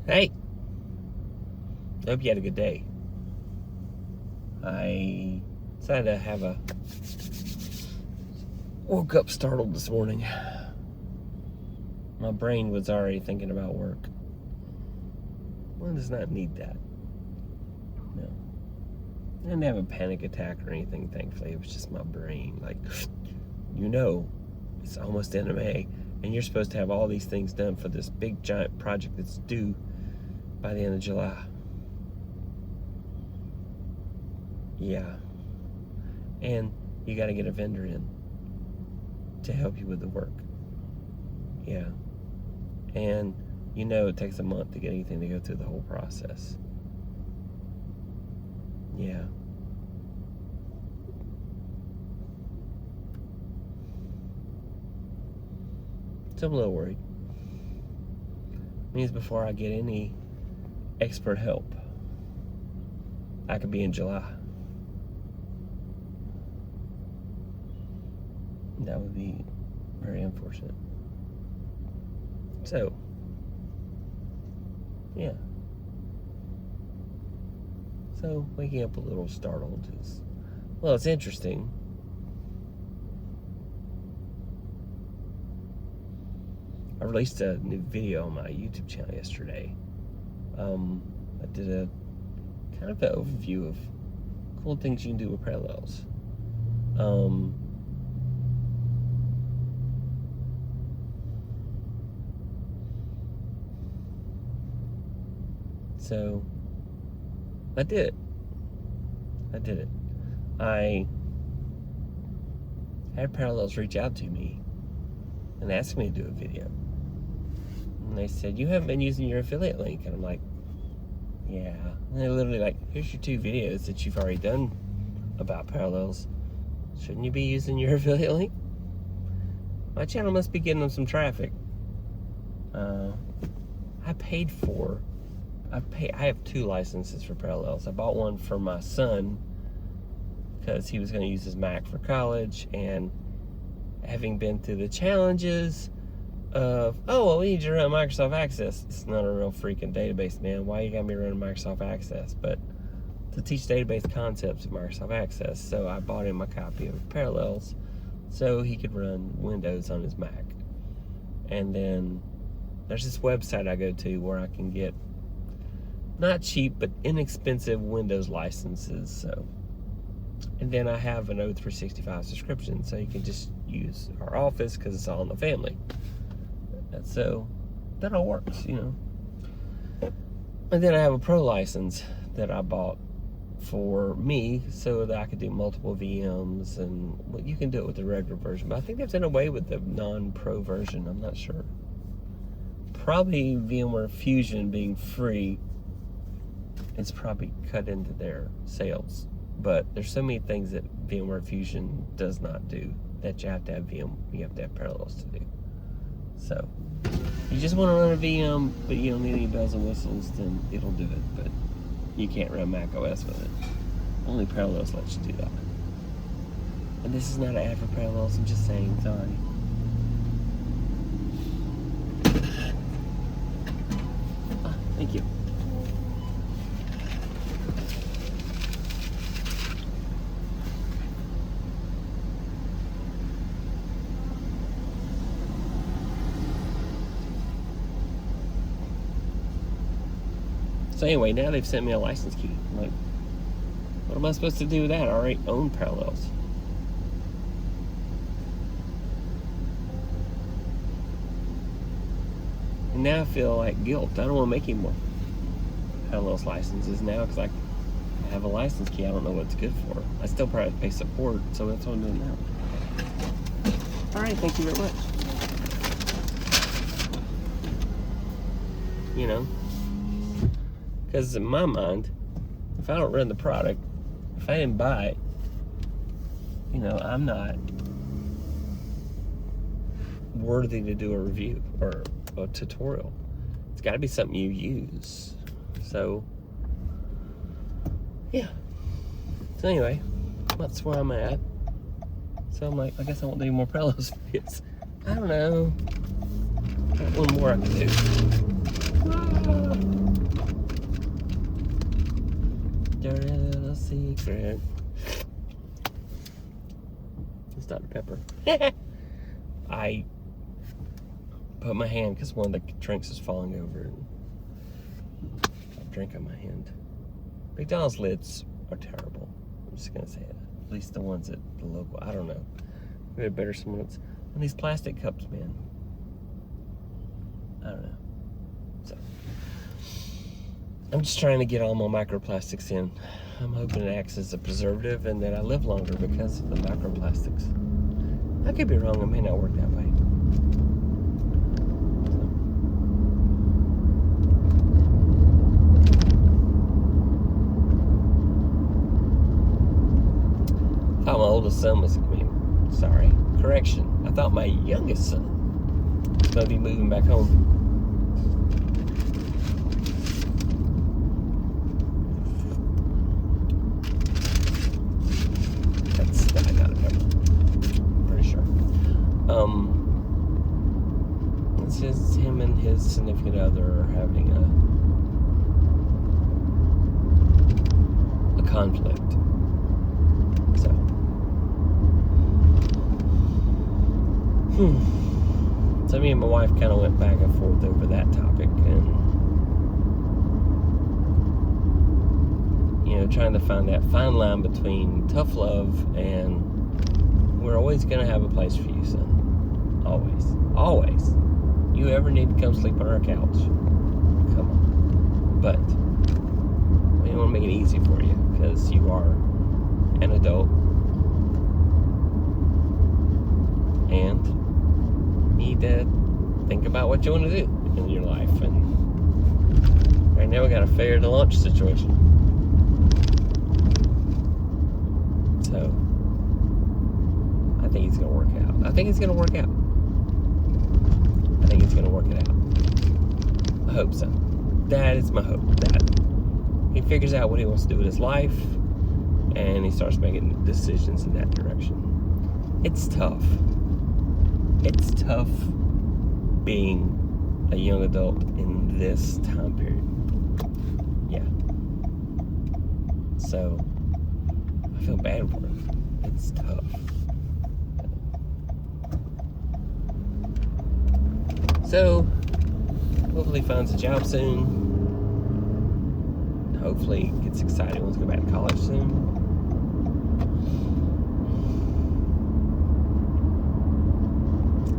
Hey! I hope you had a good day. I decided to have a... Woke up startled this morning. My brain was already thinking about work. One does not need that. No. I didn't have a panic attack or anything, thankfully. It was just my brain. Like, it's almost the end of May, and you're supposed to have all these things done for this big, giant project that's due by the end of July. Yeah. And you got to get a vendor in to help you with the work. Yeah. And it takes a month to get anything to go through the whole process. Yeah. So I'm a little worried. Means before I get any expert help, I could be in July. That would be very unfortunate. So, yeah. So, waking up a little startled is, well, it's interesting. I released a new video on my YouTube channel yesterday. I did a kind of an overview of cool things you can do with parallels. So, I did it. I had Parallels reach out to me and ask me to do a video. And they said, you haven't been using your affiliate link. And I'm like, yeah. And they're literally like, here's your 2 videos that you've already done about Parallels. Shouldn't you be using your affiliate link? My channel must be getting them some traffic. I have 2 licenses for Parallels. I bought one for my son because he was going to use his Mac for college, and having been through the challenges of, we need you to run Microsoft Access. It's not a real freaking database, man. Why you got me running Microsoft Access? But to teach database concepts of Microsoft Access, so I bought him a copy of Parallels so he could run Windows on his Mac. And then there's this website I go to where I can get not cheap, but inexpensive Windows licenses. So, and then I have an O365 subscription, so you can just use our Office because it's all in the family. And so that all works, And then I have a Pro license that I bought for me so that I could do multiple VMs, and you can do it with the regular version. But I think they've done away with the non-Pro version. I'm not sure. Probably VMware Fusion being free, it's probably cut into their sales. But there's so many things that VMware Fusion does not do that you have to have Parallels to do. So, if you just want to run a VM, but you don't need any bells and whistles, then it'll do it. But you can't run Mac OS with it. Only Parallels lets you do that. And this is not an ad for Parallels, I'm just saying, sorry. Thank you. So anyway, now they've sent me a license key. I'm like, what am I supposed to do with that? I already own Parallels. And now I feel like guilt. I don't want to make any more Parallels licenses now because I have a license key. I don't know what it's good for. I still probably pay support, so that's what I'm doing now. All right, thank you very much. Because in my mind, if I don't run the product, if I didn't buy it, I'm not worthy to do a review or a tutorial. It's got to be something you use. So, yeah. So anyway, that's where I'm at. So I'm like, I guess I won't do any more Parallels videos. I don't know. Got one more I can do. dirty little secret. It's Dr. Pepper. I put my hand, because one of the drinks is falling over. I drink on my hand. McDonald's lids are terrible. I'm just going to say it. At least the ones at the local. I don't know. Maybe better someone else. And these plastic cups, man. I don't know. So, I'm just trying to get all my microplastics in. I'm hoping it acts as a preservative and that I live longer because of the microplastics. I could be wrong. It may not work that way. I thought my oldest son was, correction. I thought my youngest son was going to be moving back home. I got it covered. Pretty sure. It's just him and his significant other are having a conflict. So me and my wife kind of went back and forth over that topic, and trying to find that fine line between tough love and we're always going to have a place for you, son. Always. You ever need to come sleep on our couch, come on. But we don't want to make it easy for you because you are an adult and need to think about what you want to do in your life. And right now we got a fair to lunch situation. So I think it's going to work out. I think it's going to work it out. I hope so. That is my hope. That he figures out what he wants to do with his life and he starts making decisions in that direction. It's tough. It's tough being a young adult in this time period. Yeah. So, I feel bad for him. It's tough. So, hopefully he finds a job soon. Hopefully he gets excited, wants to go back to college soon.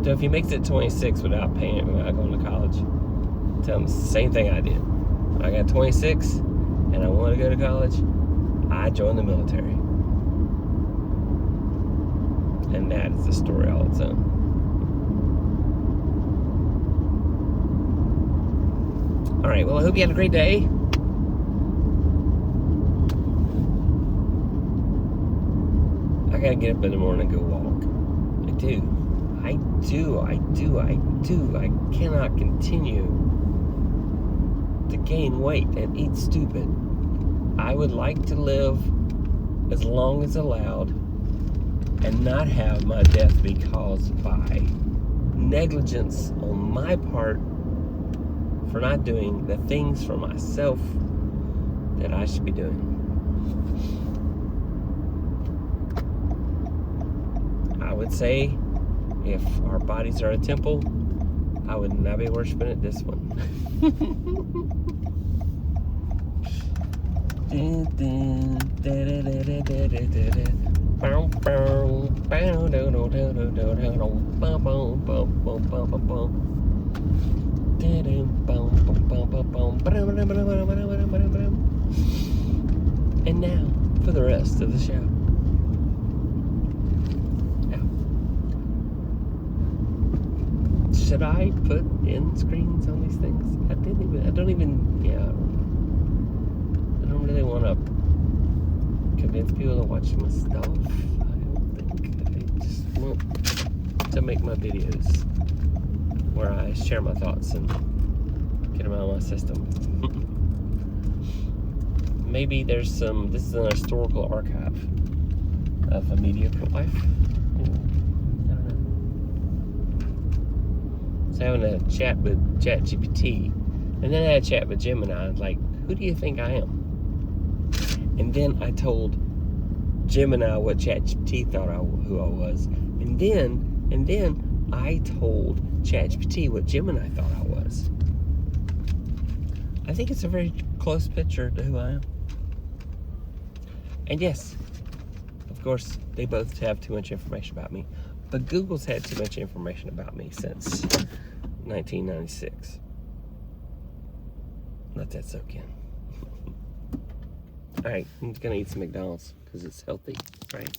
So if he makes it 26 without paying, without going to college, tell him the same thing I did. When I got 26 and I wanted to go to college, I joined the military. And that is the story all its own. All right, well, I hope you had a great day. I gotta get up in the morning and go walk. I do. I cannot continue to gain weight and eat stupid. I would like to live as long as allowed and not have my death be caused by negligence on my part for not doing the things for myself that I should be doing. I would say if our bodies are a temple, I would not be worshiping at this one. And now for the rest of the show. Should I put end screens on these things? I don't really want to convince people to watch my stuff. I don't think. I just want to make my videos where I share my thoughts and get them out of my system. Maybe this is an historical archive of a mediocre life. So having a chat with ChatGPT, and then I had a chat with Gemini, like, who do you think I am? And then I told Gemini what ChatGPT thought who I was. And then I told ChatGPT what Gemini thought I was. I think it's a very close picture to who I am. And yes, of course, they both have too much information about me. But Google's had too much information about me since 1996. Let that soak in. All right, I'm gonna eat some McDonald's because it's healthy, right?